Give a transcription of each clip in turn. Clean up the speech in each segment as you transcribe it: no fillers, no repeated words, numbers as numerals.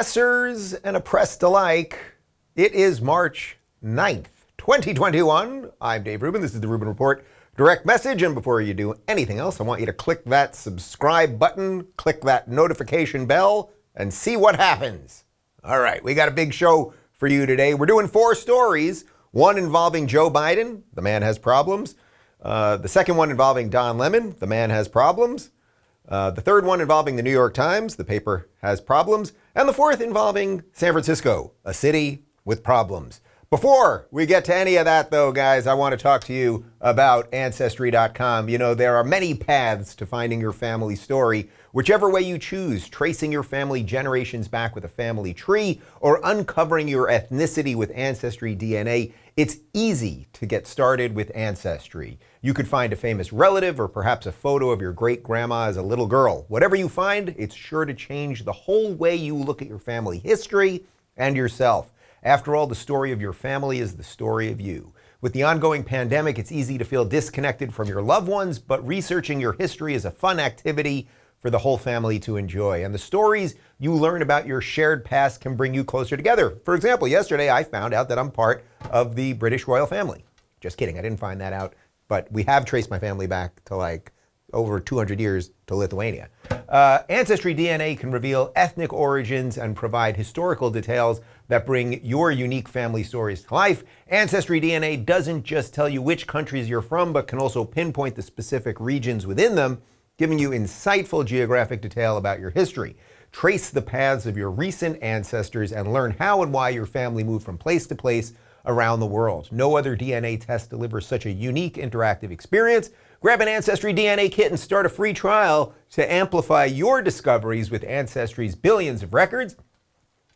Oppressors and oppressed alike, it is March 9th, 2021. I'm Dave Rubin. This is the Rubin Report direct message. And before you do anything else, I want you to click that subscribe button, click that notification bell, and see what happens. All right, we got a big show for you today. We're doing 4 stories, one involving Joe Biden, the man has problems. The second one involving Don Lemon, the man has problems. The third one involving the New York Times, the paper has problems. And the fourth involving San Francisco, a city with problems. Before we get to any of that, though, guys, I want to talk to you about ancestry.com. You know, there are many paths to finding your family story. Whichever way you choose, tracing your family generations back with a family tree or uncovering your ethnicity with Ancestry DNA, it's easy to get started with Ancestry. You could find a famous relative or perhaps a photo of your great-grandma as a little girl. Whatever you find, it's sure to change the whole way you look at your family history and yourself. After all, the story of your family is the story of you. With the ongoing pandemic, it's easy to feel disconnected from your loved ones, but researching your history is a fun activity for the whole family to enjoy. And the stories you learn about your shared past can bring you closer together. For example, yesterday I found out that I'm part of the British royal family. Just kidding, I didn't find that out, but we have traced my family back to like over 200 years to Lithuania. Ancestry DNA can reveal ethnic origins and provide historical details that bring your unique family stories to life. Ancestry DNA doesn't just tell you which countries you're from, but can also pinpoint the specific regions within them, giving you insightful geographic detail about your history. Trace the paths of your recent ancestors and learn how and why your family moved from place to place around the world. No other DNA test delivers such a unique interactive experience. Grab an Ancestry DNA kit and start a free trial to amplify your discoveries with Ancestry's billions of records.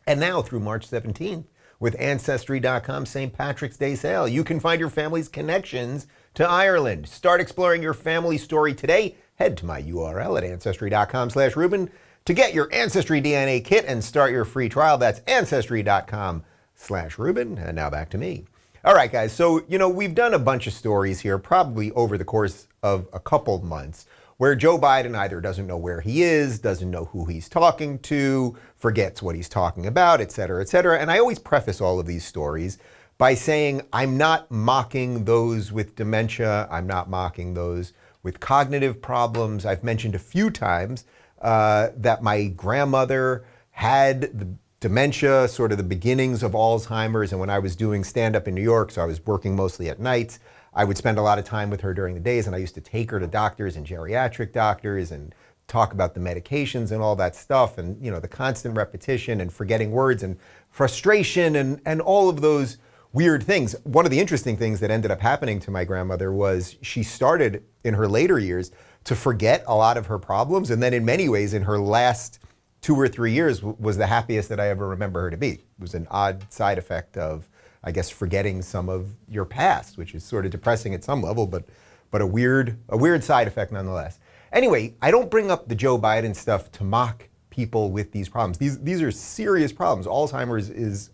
And now through March 17th, with Ancestry.com's St. Patrick's Day sale, you can find your family's connections to Ireland. Start exploring your family story today. Head to my URL at Ancestry.com/Rubin to get your Ancestry DNA kit and start your free trial. That's Ancestry.com/Rubin. And now back to me. All right, guys. So, you know, we've done a bunch of stories here, probably over the course of a couple months, where Joe Biden either doesn't know where he is, doesn't know who he's talking to, forgets what he's talking about, et cetera, et cetera. And I always preface all of these stories by saying I'm not mocking those with dementia. I'm not mocking those with cognitive problems. I've mentioned a few times that my grandmother had the dementia, sort of the beginnings of Alzheimer's. And when I was doing stand-up in New York, so I was working mostly at nights, I would spend a lot of time with her during the days, and I used to take her to doctors and geriatric doctors and talk about the medications and all that stuff, and you know, the constant repetition and forgetting words and frustration and all of those weird things. One of the interesting things that ended up happening to my grandmother was she started in her later years to forget a lot of her problems, and then in many ways in her last 2 or 3 years was the happiest that I ever remember her to be. It was an odd side effect of, I guess, forgetting some of your past, which is sort of depressing at some level, but a weird side effect nonetheless. Anyway, I don't bring up the Joe Biden stuff to mock people with these problems. These are serious problems. Alzheimer's is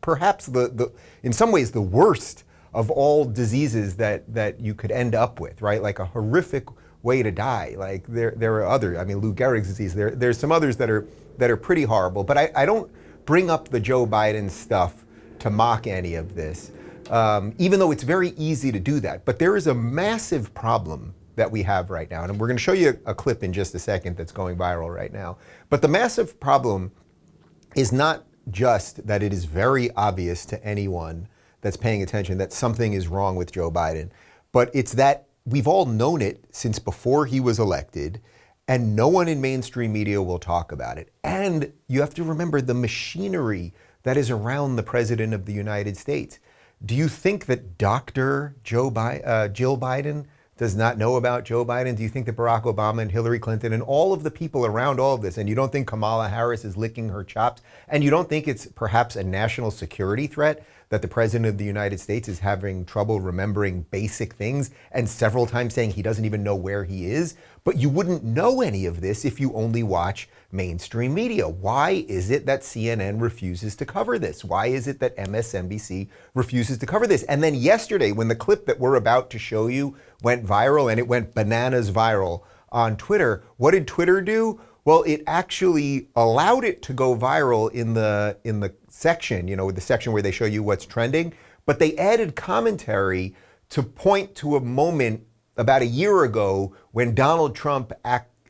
perhaps in some ways the worst of all diseases that you could end up with, right? Like a horrific way to die. Like there are other, I mean, Lou Gehrig's disease, there's some others that are pretty horrible, but I don't bring up the Joe Biden stuff to mock any of this, even though it's very easy to do that. But there is a massive problem that we have right now, and we're going to show you a clip in just a second that's going viral right now. But the massive problem is not just that it is very obvious to anyone that's paying attention that something is wrong with Joe Biden, but it's that we've all known it since before he was elected, and no one in mainstream media will talk about it. And you have to remember the machinery that is around the President of the United States. Do you think that Dr. Jill Biden does not know about Joe Biden? Do you think that Barack Obama and Hillary Clinton and all of the people around all of this, and you don't think Kamala Harris is licking her chops, and you don't think it's perhaps a national security threat that the President of the United States is having trouble remembering basic things and several times saying he doesn't even know where he is? But you wouldn't know any of this if you only watch mainstream media. Why is it that CNN refuses to cover this? Why is it that MSNBC refuses to cover this? And then yesterday, when the clip that we're about to show you went viral, and it went bananas viral on Twitter, what did Twitter do? Well, it actually allowed it to go viral in the section, the section where they show you what's trending, but they added commentary to point to a moment about a year ago when Donald Trump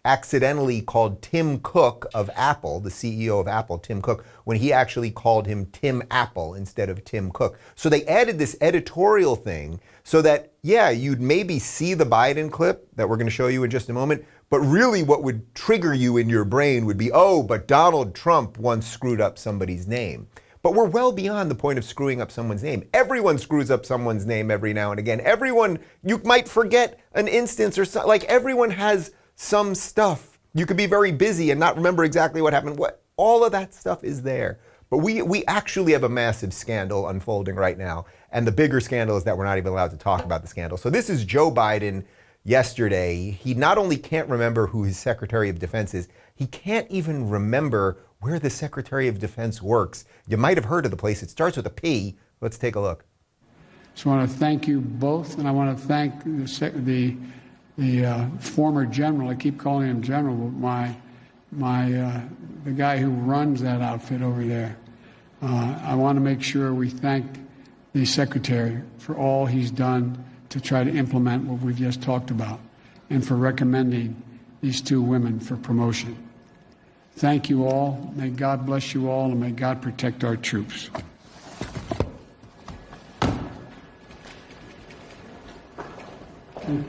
accidentally called Tim Cook of Apple, the CEO of Apple, Tim Cook, when he actually called him Tim Apple instead of Tim Cook. So they added this editorial thing so that, yeah, you'd maybe see the Biden clip that we're going to show you in just a moment, but really what would trigger you in your brain would be, oh, but Donald Trump once screwed up somebody's name. But we're well beyond the point of screwing up someone's name. Everyone screws up someone's name every now and again. Everyone, you might forget an instance or something. Like everyone has some stuff. You could be very busy and not remember exactly what happened. All of that stuff is there. But we actually have a massive scandal unfolding right now. And the bigger scandal is that we're not even allowed to talk about the scandal. So this is Joe Biden yesterday. He not only can't remember who his Secretary of Defense is, he can't even remember where the Secretary of Defense works. You might have heard of the place. It starts with a P. Let's take a look. So I want to thank you both, and I want to thank the former general. I keep calling him general, but the guy who runs that outfit over there. I want to make sure we thank the secretary for all he's done to try to implement what we've just talked about, and for recommending these two women for promotion. Thank you all. May God bless you all, and may God protect our troops. Thank you.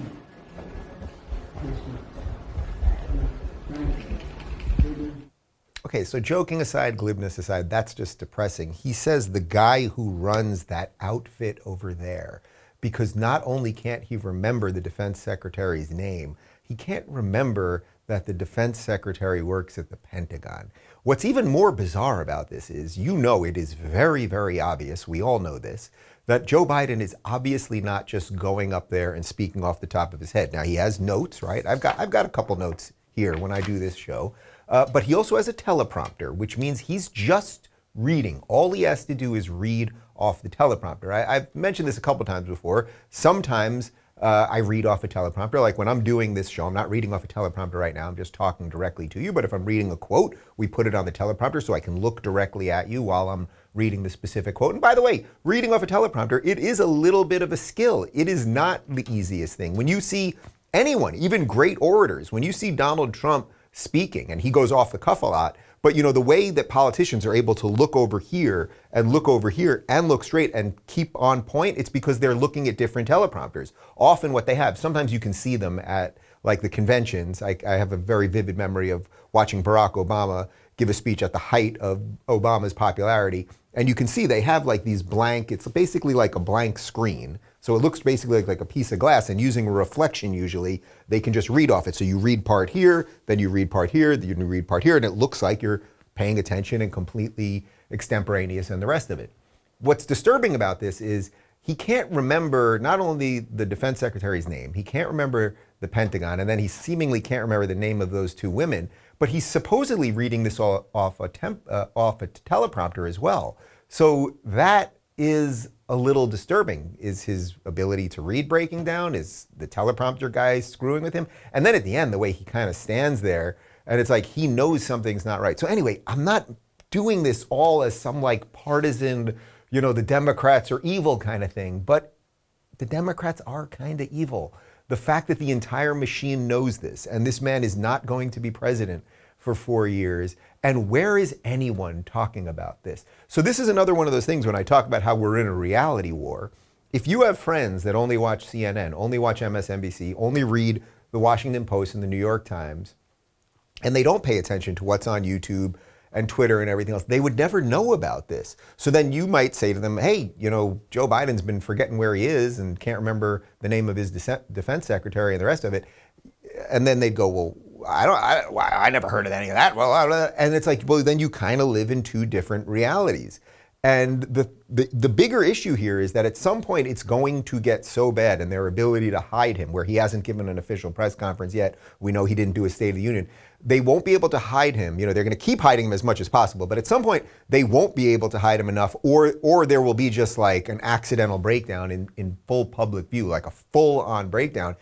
Okay, so joking aside, glibness aside, that's just depressing. He says the guy who runs that outfit over there, because not only can't he remember the defense secretary's name, he can't remember that the defense secretary works at the Pentagon. What's even more bizarre about this is, it is very, very obvious, we all know this, that Joe Biden is obviously not just going up there and speaking off the top of his head. Now, he has notes, right? I've got a couple notes here when I do this show, but he also has a teleprompter, which means he's just reading. All he has to do is read off the teleprompter. I've mentioned this a couple times before. Sometimes I read off a teleprompter. Like when I'm doing this show, I'm not reading off a teleprompter right now. I'm just talking directly to you. But if I'm reading a quote, we put it on the teleprompter so I can look directly at you while I'm reading the specific quote. And by the way, reading off a teleprompter, it is a little bit of a skill. It is not the easiest thing. When you see anyone, even great orators, when you see Donald Trump speaking, and he goes off the cuff a lot, but the way that politicians are able to look over here and look over here and look straight and keep on point, it's because they're looking at different teleprompters. Often what they have, sometimes you can see them at like the conventions. I have a very vivid memory of watching Barack Obama give a speech at the height of Obama's popularity. And you can see they have like these blank, it's basically like a blank screen. So it looks basically like a piece of glass, and using a reflection usually, they can just read off it. So you read part here, then you read part here, then you read part here, and it looks like you're paying attention and completely extemporaneous and the rest of it. What's disturbing about this is he can't remember not only the defense secretary's name, he can't remember the Pentagon, and then he seemingly can't remember the name of those two women, but he's supposedly reading this off a teleprompter as well. So that is a little disturbing. Is his ability to read breaking down? Is the teleprompter guy screwing with him? And then at the end, the way he kind of stands there, and it's like he knows something's not right. So anyway, I'm not doing this all as some like partisan, the Democrats are evil kind of thing, but the Democrats are kind of evil. The fact that the entire machine knows this, and this man is not going to be president for 4 years, and where is anyone talking about this? So this is another one of those things when I talk about how we're in a reality war. If you have friends that only watch CNN, only watch MSNBC, only read the Washington Post and the New York Times, and they don't pay attention to what's on YouTube and Twitter and everything else, they would never know about this. So then you might say to them, hey, Joe Biden's been forgetting where he is and can't remember the name of his defense secretary and the rest of it. And then they'd go, well, I never heard of any of that. Well, and it's like, well, then you kind of live in two different realities. And the bigger issue here is that at some point it's going to get so bad, and their ability to hide him, where he hasn't given an official press conference yet. We know he didn't do a State of the Union. They won't be able to hide him. They're going to keep hiding him as much as possible. But at some point they won't be able to hide him enough, or there will be just like an accidental breakdown in full public view, like a full on breakdown.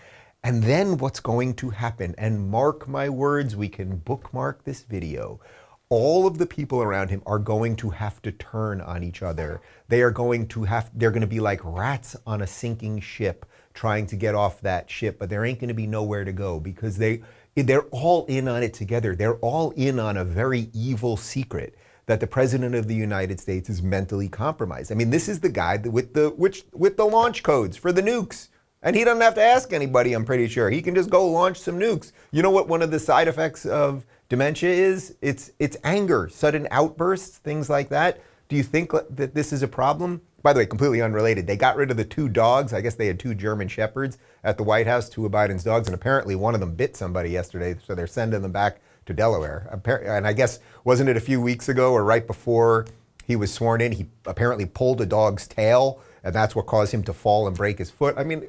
And then what's going to happen, and mark my words, we can bookmark this video. All of the people around him are going to have to turn on each other. They're going to be like rats on a sinking ship trying to get off that ship, but there ain't going to be nowhere to go because they're all in on it together. They're all in on a very evil secret that the President of the United States is mentally compromised. I mean, this is the guy with the launch codes for the nukes. And he doesn't have to ask anybody, I'm pretty sure. He can just go launch some nukes. You know what one of the side effects of dementia is? It's anger, sudden outbursts, things like that. Do you think that this is a problem? By the way, completely unrelated, they got rid of the 2 dogs. I guess they had 2 German Shepherds at the White House, 2 of Biden's dogs, and apparently one of them bit somebody yesterday, so they're sending them back to Delaware. And I guess, wasn't it a few weeks ago or right before he was sworn in, he apparently pulled a dog's tail, and that's what caused him to fall and break his foot. I mean,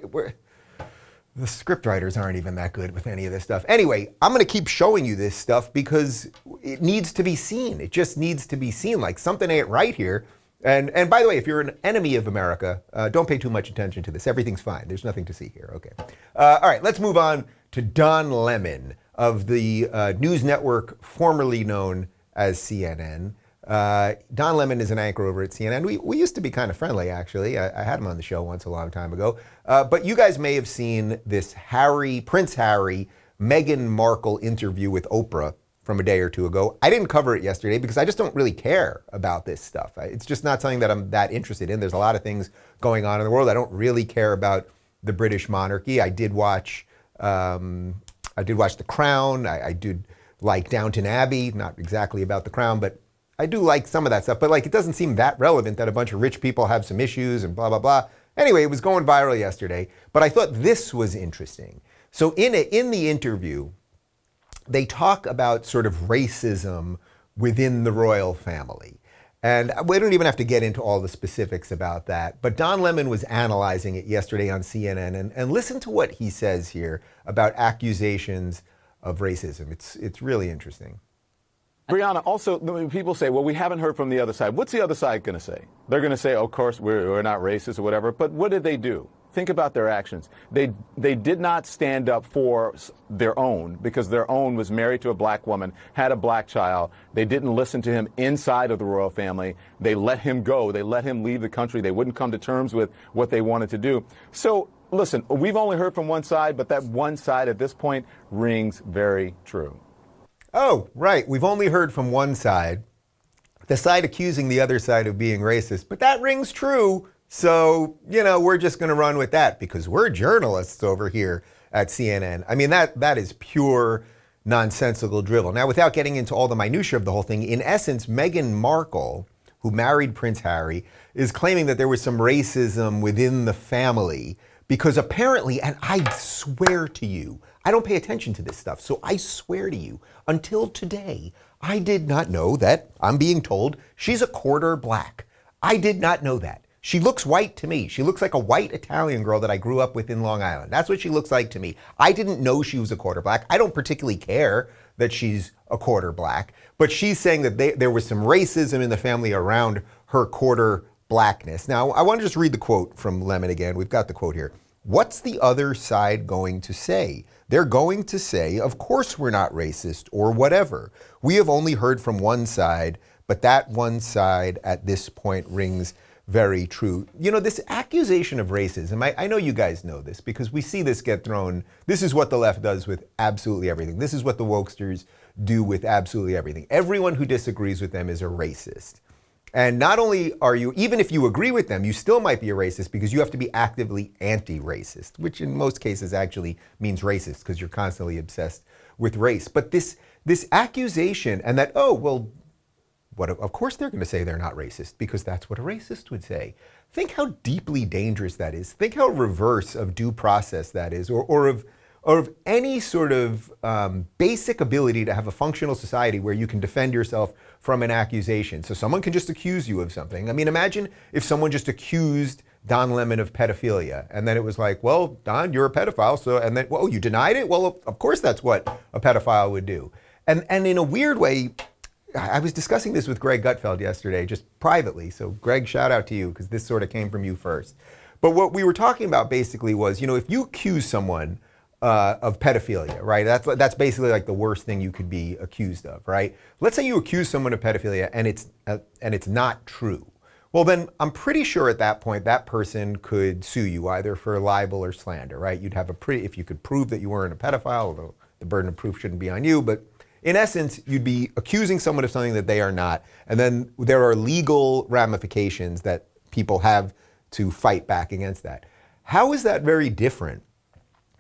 the scriptwriters aren't even that good with any of this stuff. Anyway, I'm going to keep showing you this stuff because it needs to be seen. It just needs to be seen. Like something ain't right here. And by the way, if you're an enemy of America, don't pay too much attention to this. Everything's fine. There's nothing to see here. Okay. All right, let's move on to Don Lemon of the news network formerly known as CNN. Don Lemon is an anchor over at CNN. We used to be kind of friendly, actually. I had him on the show once a long time ago. But you guys may have seen this Prince Harry, Meghan Markle interview with Oprah from a day or 2 ago. I didn't cover it yesterday because I just don't really care about this stuff. It's just not something that I'm that interested in. There's a lot of things going on in the world. I don't really care about the British monarchy. I did watch The Crown. I did like Downton Abbey, not exactly about the Crown, but I do like some of that stuff. But like, it doesn't seem that relevant that a bunch of rich people have some issues and blah, blah, blah. Anyway, it was going viral yesterday, but I thought this was interesting. So in the interview, they talk about sort of racism within the royal family. And we don't even have to get into all the specifics about that. But Don Lemon was analyzing it yesterday on CNN. And listen to what he says here about accusations of racism. It's really interesting. Brianna, also, when people say, well, we haven't heard from the other side. What's the other side going to say? They're going to say, oh, of course, we're not racist or whatever. But what did they do? Think about their actions. They did not stand up for their own because their own was married to a black woman, had a black child. They didn't listen to him inside of the royal family. They let him go. They let him leave the country. They wouldn't come to terms with what they wanted to do. So, listen, we've only heard from one side, but that one side at this point rings very true. Oh, right. We've only heard from one side, the side accusing the other side of being racist, but that rings true. So, we're just going to run with that because we're journalists over here at CNN. I mean, that is pure nonsensical drivel. Now, without getting into all the minutiae of the whole thing, in essence, Meghan Markle, who married Prince Harry, is claiming that there was some racism within the family because apparently, and I swear to you, I don't pay attention to this stuff, so I swear to you, until today, I did not know that, I'm being told, she's a quarter black. I did not know that. She looks white to me. She looks like a white Italian girl that I grew up with in Long Island. That's what she looks like to me. I didn't know she was a quarter black. I don't particularly care that she's a quarter black, but she's saying that there was some racism in the family around her quarter blackness. Now, I want to just read the quote from Lemon again. We've got the quote here. What's the other side going to say? They're going to say, of course we're not racist or whatever. We have only heard from one side, but that one side at this point rings very true. This accusation of racism, I know you guys know this because we see this get thrown. This is what the left does with absolutely everything. This is what the wokesters do with absolutely everything. Everyone who disagrees with them is a racist. And not only are you, even if you agree with them, you still might be a racist because you have to be actively anti-racist, which in most cases actually means racist because you're constantly obsessed with race. But this accusation and that, oh, well, of course they're going to say they're not racist because that's what a racist would say. Think how deeply dangerous that is. Think how reverse of due process that is, or of any sort of basic ability to have a functional society where you can defend yourself from an accusation. So someone can just accuse you of something. I mean, imagine if someone just accused Don Lemon of pedophilia, and then it was like, well, Don, you're a pedophile, so, and then, well, you denied it? Well, of course that's what a pedophile would do. And in a weird way, I was discussing this with Greg Gutfeld yesterday, just privately. So Greg, shout out to you, because this sort of came from you first. But what we were talking about basically was, if you accuse someone of pedophilia, right? That's basically like the worst thing you could be accused of, right? Let's say you accuse someone of pedophilia and it's not true. Well, then I'm pretty sure at that point that person could sue you either for libel or slander, right? You'd have if you could prove that you weren't a pedophile, although the burden of proof shouldn't be on you, but in essence, you'd be accusing someone of something that they are not. And then there are legal ramifications that people have to fight back against that. How is that very different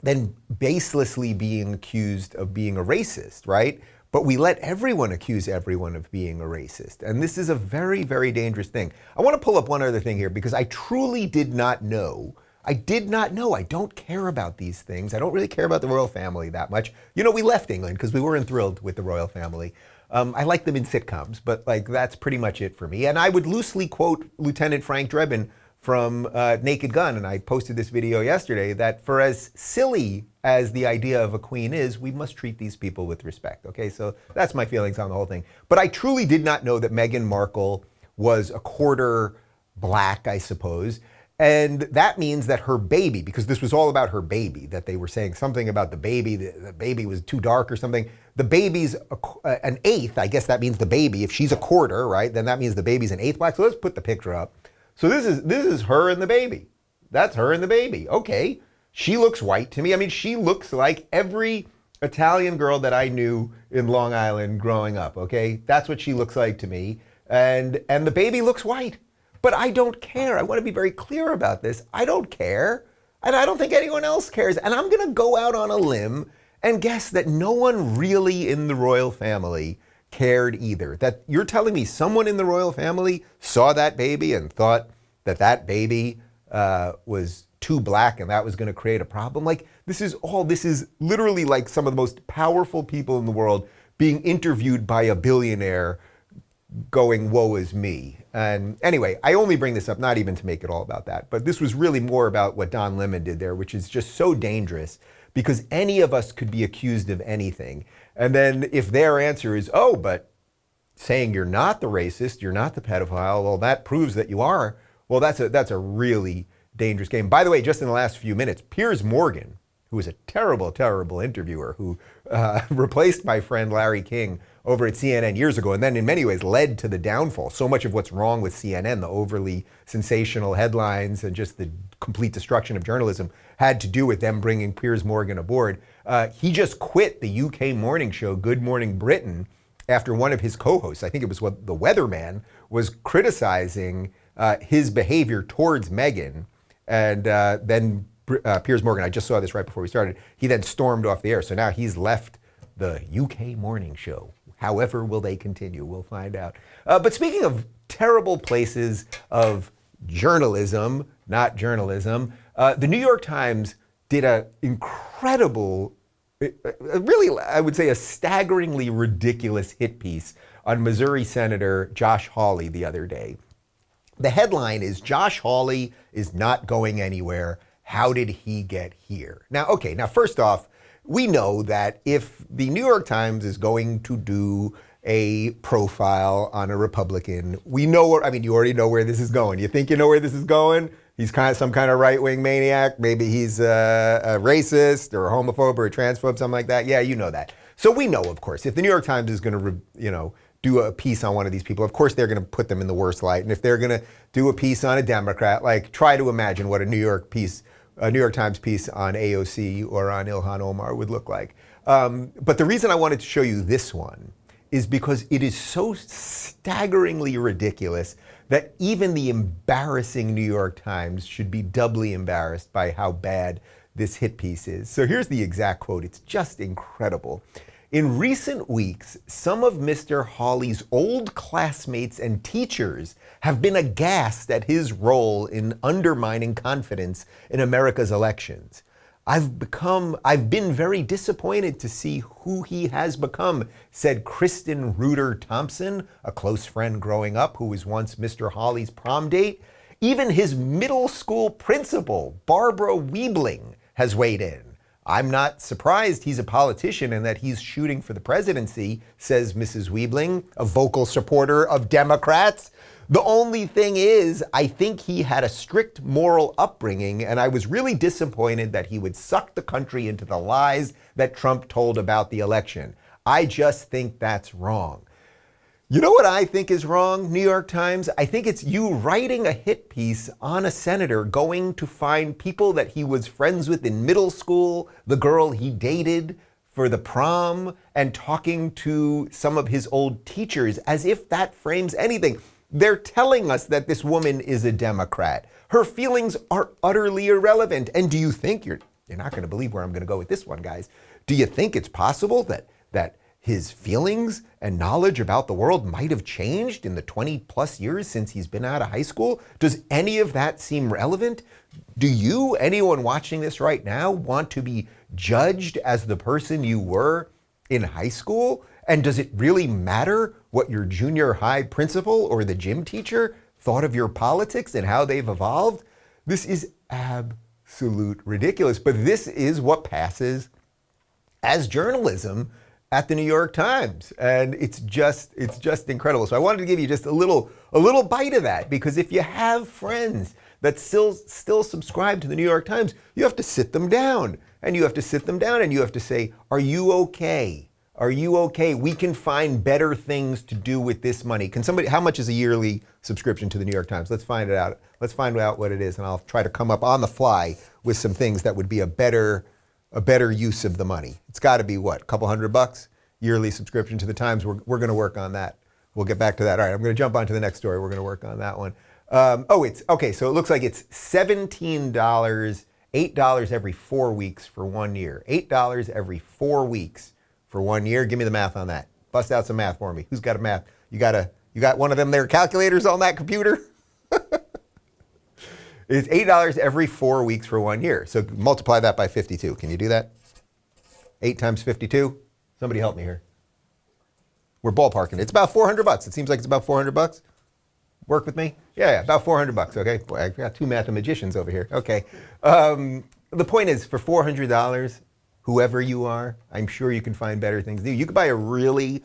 than baselessly being accused of being a racist, right? But we let everyone accuse everyone of being a racist. And this is a very, very dangerous thing. I want to pull up one other thing here because I truly did not know. I did not know. I don't care about these things. I don't really care about the royal family that much. You know, we left England because we weren't thrilled with the royal family. I like them in sitcoms, but like that's pretty much it for me. And I would loosely quote Lieutenant Frank Drebin from Naked Gun, and I posted this video yesterday, that for as silly as the idea of a queen is, we must treat these people with respect, okay? So that's my feelings on the whole thing. But I truly did not know that Meghan Markle was a quarter black, I suppose, and that means that her baby, because this was all about her baby, that they were saying something about the baby was too dark or something. The baby's an eighth, I guess that means the baby, if she's a quarter, right, then that means the baby's an eighth black. So let's put the picture up. So this is her and the baby. That's her and the baby. Okay. She looks white to me. I mean, she looks like every Italian girl that I knew in Long Island growing up, okay? That's what she looks like to me. And the baby looks white. But I don't care. I want to be very clear about this. I don't care. And I don't think anyone else cares. And I'm going to go out on a limb and guess that no one really in the royal family cared either. That you're telling me someone in the royal family saw that baby and thought that that baby was too black and that was going to create a problem? Like, this is literally like some of the most powerful people in the world being interviewed by a billionaire going, woe is me. And anyway, I only bring this up not even to make it all about that, but this was really more about what Don Lemon did there, which is just so dangerous because any of us could be accused of anything. And then if their answer is, oh, but saying you're not the racist, you're not the pedophile, well, that proves that you are. Well, that's a really dangerous game. By the way, just in the last few minutes, Piers Morgan, who was a terrible, terrible interviewer who replaced my friend Larry King over at CNN years ago, and then in many ways led to the downfall. So much of what's wrong with CNN, the overly sensational headlines and just the complete destruction of journalism, had to do with them bringing Piers Morgan aboard. He just quit the UK morning show, Good Morning Britain, after one of his co-hosts, I think it was what the Weatherman, was criticizing his behavior towards Meghan. And then Piers Morgan, I just saw this right before we started, he then stormed off the air. So now he's left the UK morning show. However, will they continue? We'll find out. But speaking of terrible places of journalism, not journalism, the New York Times did an incredible, really, I would say a staggeringly ridiculous hit piece on Missouri Senator Josh Hawley the other day. The headline is, Josh Hawley is not going anywhere. How did he get here? Now, okay, now first off, we know that if the New York Times is going to do a profile on a Republican, we know, you already know where this is going. You think you know where this is going? He's kind of some kind of right-wing maniac. Maybe he's a racist or a homophobe or a transphobe, something like that. Yeah, you know that. So we know, of course, if the New York Times is going to, do a piece on one of these people, of course they're going to put them in the worst light. And if they're going to do a piece on a Democrat, like try to imagine what a New York Times piece on AOC or on Ilhan Omar would look like. But the reason I wanted to show you this one is because it is so staggeringly ridiculous that even the embarrassing New York Times should be doubly embarrassed by how bad this hit piece is. So here's the exact quote. It's just incredible. In recent weeks, some of Mr. Hawley's old classmates and teachers have been aghast at his role in undermining confidence in America's elections. I've been very disappointed to see who he has become, said Kristen Reuter Thompson, a close friend growing up who was once Mr. Hawley's prom date. Even his middle school principal, Barbara Weibling, has weighed in. I'm not surprised he's a politician and that he's shooting for the presidency, says Mrs. Weibling, a vocal supporter of Democrats. The only thing is, I think he had a strict moral upbringing, and I was really disappointed that he would suck the country into the lies that Trump told about the election. I just think that's wrong. You know what I think is wrong, New York Times? I think it's you writing a hit piece on a senator going to find people that he was friends with in middle school, the girl he dated for the prom, and talking to some of his old teachers as if that frames anything. They're telling us that this woman is a Democrat. Her feelings are utterly irrelevant. And do you think, you're not going to believe where I'm going to go with this one, guys. Do you think it's possible that his feelings and knowledge about the world might have changed in the 20 plus years since he's been out of high school? Does any of that seem relevant? Do you, anyone watching this right now, want to be judged as the person you were in high school? And does it really matter what your junior high principal or the gym teacher thought of your politics and how they've evolved? This is absolute ridiculous. But this is what passes as journalism at the New York Times. And it's just incredible. So I wanted to give you just a little bite of that, because if you have friends that still subscribe to the New York Times, you have to sit them down, and you have to sit them down and you have to say, are you okay? Are you okay? We can find better things to do with this money. Can somebody, how much is a yearly subscription to the New York Times? Let's find it out. Let's find out what it is, and I'll try to come up on the fly with some things that would be a better use of the money. It's got to be what, a couple $100 yearly subscription to the Times. We're going to work on that. We'll get back to that. All right, I'm going to jump on to the next story. We're going to work on that one. It's okay. So it looks like it's $17, $8 every 4 weeks for 1 year. $8 every 4 weeks for 1 year. Give me the math on that. Bust out some math for me. Who's got a math? You got one of them there calculators on that computer? It's $8 every 4 weeks for 1 year. So multiply that by 52. Can you do that? 8 times 52? Somebody help me here. We're ballparking. It's about $400. It seems like it's about $400. Work with me? Yeah, about $400. Okay. Boy, I've got two mathematicians over here. Okay. The point is, for $400, whoever you are, I'm sure you can find better things to do. You could buy a really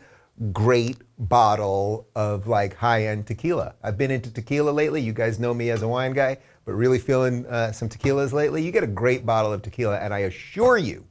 great bottle of like high-end tequila. I've been into tequila lately. You guys know me as a wine guy, but really feeling some tequilas lately. You get a great bottle of tequila, and I assure you,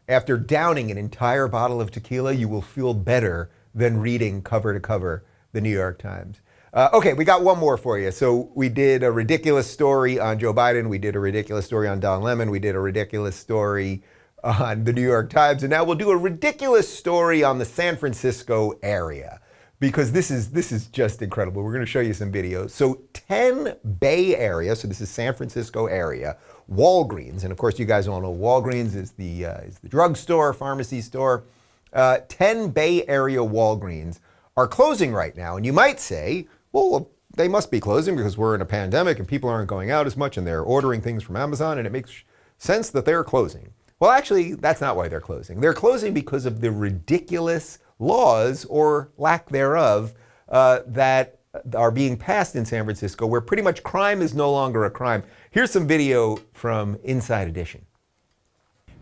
after downing an entire bottle of tequila, you will feel better than reading cover to cover the New York Times. Okay, we got one more for you. So we did a ridiculous story on Joe Biden. We did a ridiculous story on Don Lemon. We did a ridiculous story on the New York Times. And now we'll do a ridiculous story on the San Francisco area, because this is just incredible. We're going to show you some videos. So 10 Bay Area, so this is San Francisco area, Walgreens, and of course you guys all know Walgreens is the drugstore, pharmacy store. 10 Bay Area Walgreens are closing right now. And you might say, well, they must be closing because we're in a pandemic and people aren't going out as much and they're ordering things from Amazon, and it makes sense that they're closing. Well, actually, that's not why they're closing. They're closing because of the ridiculous laws, or lack thereof, that are being passed in San Francisco, where pretty much crime is no longer a crime. Here's some video from Inside Edition.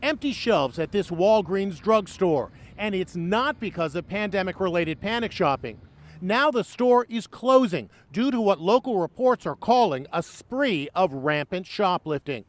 Empty shelves at this Walgreens drugstore, and it's not because of pandemic-related panic shopping. Now the store is closing due to what local reports are calling a spree of rampant shoplifting.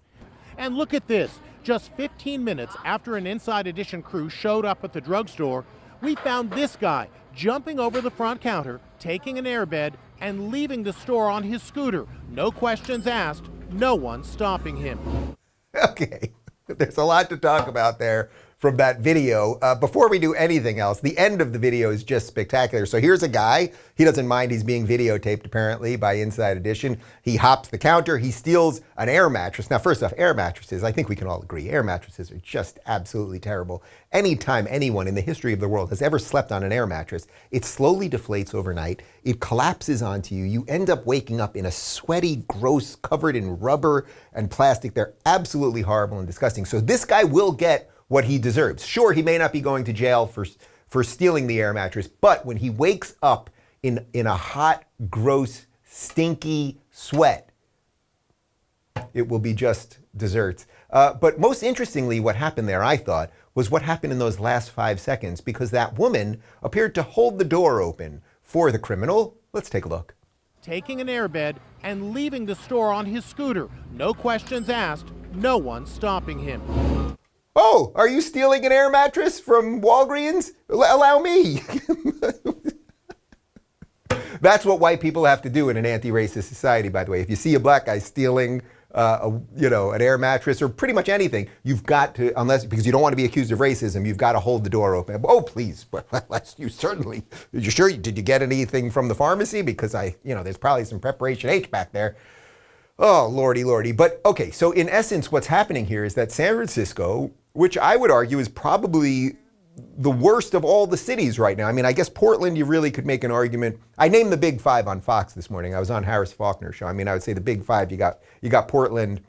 And look at this. Just 15 minutes after an Inside Edition crew showed up at the drugstore, we found this guy jumping over the front counter, taking an airbed, and leaving the store on his scooter. No questions asked, no one stopping him. Okay, there's a lot to talk about there from that video. Before we do anything else, the end of the video is just spectacular. So here's a guy. He doesn't mind he's being videotaped, apparently, by Inside Edition. He hops the counter. He steals an air mattress. Now, first off, air mattresses, I think we can all agree, air mattresses are just absolutely terrible. Anytime anyone in the history of the world has ever slept on an air mattress, it slowly deflates overnight. It collapses onto you. You end up waking up in a sweaty, gross, covered in rubber and plastic. They're absolutely horrible and disgusting. So this guy will get what he deserves. Sure, he may not be going to jail for stealing the air mattress, but when he wakes up in a hot, gross, stinky sweat, it will be just desserts. But most interestingly, what happened there, I thought, was what happened in those last 5 seconds, because that woman appeared to hold the door open for the criminal. Let's take a look. taking an airbed and leaving the store on his scooter. No questions asked, no one stopping him. Oh, are you stealing an air mattress from Walgreens? Allow me. That's what white people have to do in an anti-racist society, by the way. If you see a black guy stealing an air mattress or pretty much anything, you've got to, because you don't want to be accused of racism, you've got to hold the door open. Oh, please, you certainly, you sure, did you get anything from the pharmacy? Because there's probably some preparation H back there. Oh, lordy, lordy. But okay, so in essence, what's happening here is that San Francisco, which I would argue is probably the worst of all the cities right now. I mean, I guess Portland, you really could make an argument. I named the big five on Fox this morning. I was on Harris Faulkner's show. I mean, I would say the big five. You got Portland,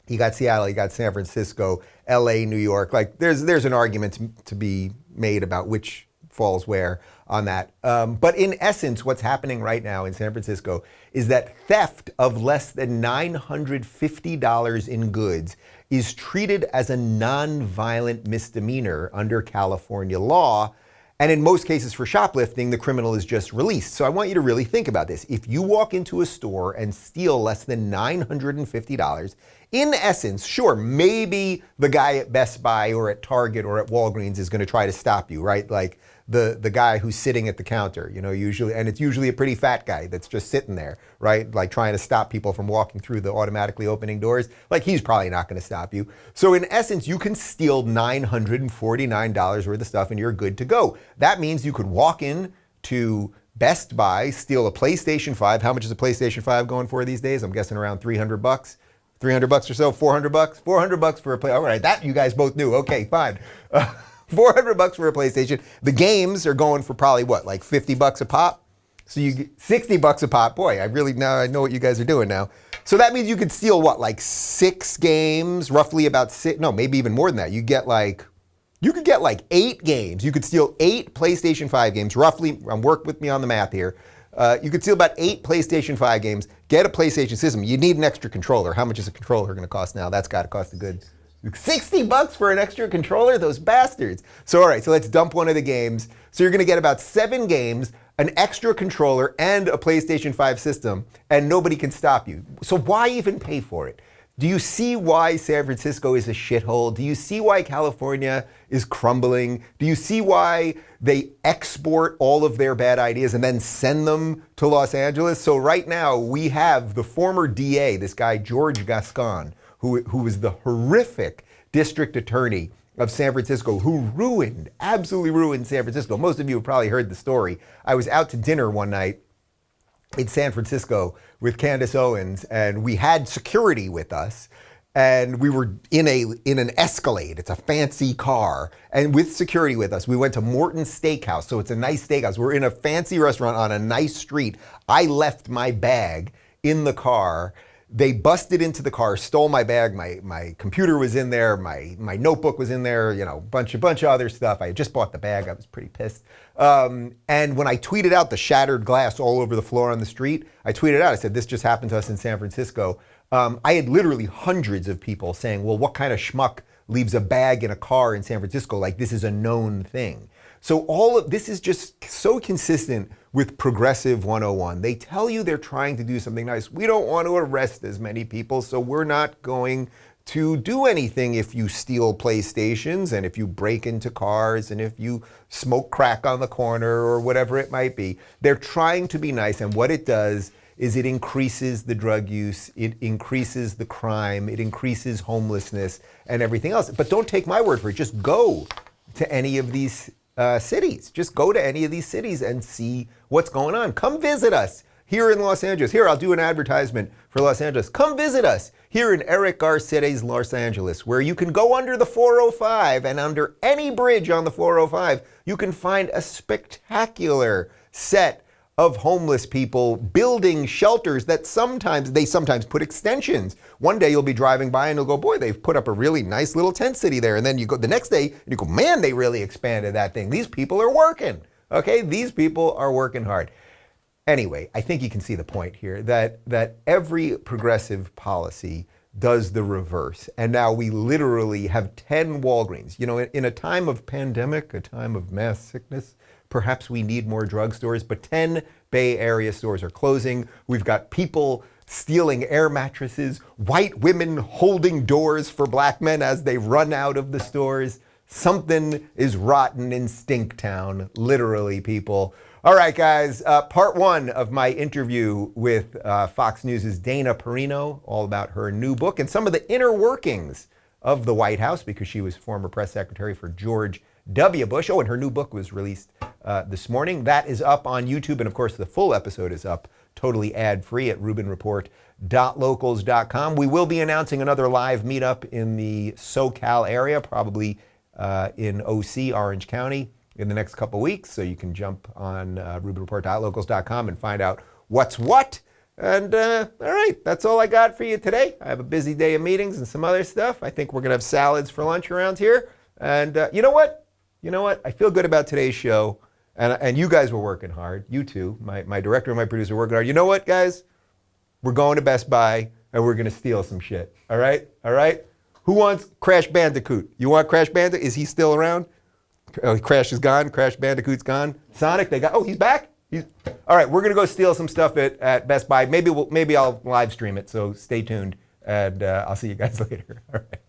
you got Seattle, you got San Francisco, LA, New York. Like there's an argument to be made about which falls where on that. But in essence, what's happening right now in San Francisco is that theft of less than $950 in goods is treated as a nonviolent misdemeanor under California law. And in most cases for shoplifting, the criminal is just released. So I want you to really think about this. If you walk into a store and steal less than $950, in essence, sure, maybe the guy at Best Buy or at Target or at Walgreens is going to try to stop you, right? Like the guy who's sitting at the counter, usually, and it's usually a pretty fat guy that's just sitting there, right? Like trying to stop people from walking through the automatically opening doors. Like he's probably not going to stop you. So in essence, you can steal $949 worth of stuff and you're good to go. That means you could walk in to Best Buy, steal a PlayStation 5. How much is a PlayStation 5 going for these days? I'm guessing around $300. $300 or so, $400? $400 for a play. All right, that you guys both knew. Okay, fine. $400 for a PlayStation. The games are going for probably what, like $50 a pop? So you get $60 a pop. Boy, I know what you guys are doing now. So that means you could steal what, like 6 games, roughly about 6, no, maybe even more than that. You could get like 8 games. You could steal 8 PlayStation 5 games, roughly, work with me on the math here. You could steal about 8 PlayStation 5 games, get a PlayStation system. You need an extra controller. How much is a controller going to cost now? That's got to cost a good $60 for an extra controller? Those bastards. So all right, so let's dump one of the games. So you're going to get about 7 games, an extra controller, and a PlayStation 5 system, and nobody can stop you. So why even pay for it? Do you see why San Francisco is a shithole? Do you see why California is crumbling? Do you see why they export all of their bad ideas and then send them to Los Angeles? So right now we have the former DA, this guy George Gascon, who was the horrific district attorney of San Francisco, who absolutely ruined San Francisco. Most of you have probably heard the story. I was out to dinner one night in San Francisco with Candace Owens, and we had security with us, and we were in an Escalade. It's a fancy car, and with security with us, we went to Morton's Steakhouse. So it's a nice steakhouse. We're in a fancy restaurant on a nice street. I left my bag in the car. They busted into the car, stole my bag. My computer was in there. My notebook was in there. Bunch of other stuff. I had just bought the bag. I was pretty pissed. And when I tweeted out the shattered glass all over the floor on the street, I tweeted out. I said, "This just happened to us in San Francisco." I had literally hundreds of people saying, "Well, what kind of schmuck leaves a bag in a car in San Francisco? Like this is a known thing." So all of this is just so consistent with Progressive 101. They tell you they're trying to do something nice. We don't want to arrest as many people, so we're not going to do anything if you steal PlayStations and if you break into cars and if you smoke crack on the corner or whatever it might be. They're trying to be nice, and what it does is it increases the drug use, it increases the crime, it increases homelessness and everything else. But don't take my word for it. Just go to any of these cities. Just go to any of these cities and see what's going on. Come visit us here in Los Angeles. Here, I'll do an advertisement for Los Angeles. Come visit us here in Eric Garcette's Los Angeles, where you can go under the 405, and under any bridge on the 405, you can find a spectacular set of homeless people building shelters that sometimes put extensions. One day you'll be driving by and you'll go, boy, they've put up a really nice little tent city there. And then you go the next day and you go, man, they really expanded that thing. These people are working. Okay, these people are working hard. Anyway, I think you can see the point here that every progressive policy does the reverse. And now we literally have 10 Walgreens. In a time of pandemic, a time of mass sickness, perhaps we need more drugstores, but 10 Bay Area stores are closing. We've got people stealing air mattresses, white women holding doors for black men as they run out of the stores. Something is rotten in Stinktown, literally, people. All right, guys, part one of my interview with Fox News' Dana Perino, all about her new book and some of the inner workings of the White House, because she was former press secretary for George W. Bush. Oh, and her new book was released this morning. That is up on YouTube, and of course, the full episode is up totally ad-free at rubinreport.locals.com. We will be announcing another live meetup in the SoCal area, probably in OC, Orange County, in the next couple weeks. So you can jump on rubinreport.locals.com and find out what's what. And all right, that's all I got for you today. I have a busy day of meetings and some other stuff. I think we're going to have salads for lunch around here. And you know what? You know what? I feel good about today's show. And you guys were working hard. You too. My director and my producer were working hard. You know what, guys? We're going to Best Buy and we're going to steal some shit. All right? All right? Who wants Crash Bandicoot? You want Crash Bandicoot? Is he still around? Crash is gone. Crash Bandicoot's gone. Sonic, they got. Oh, he's back. All right, we're gonna go steal some stuff at Best Buy. Maybe I'll live stream it. So stay tuned, and I'll see you guys later. All right.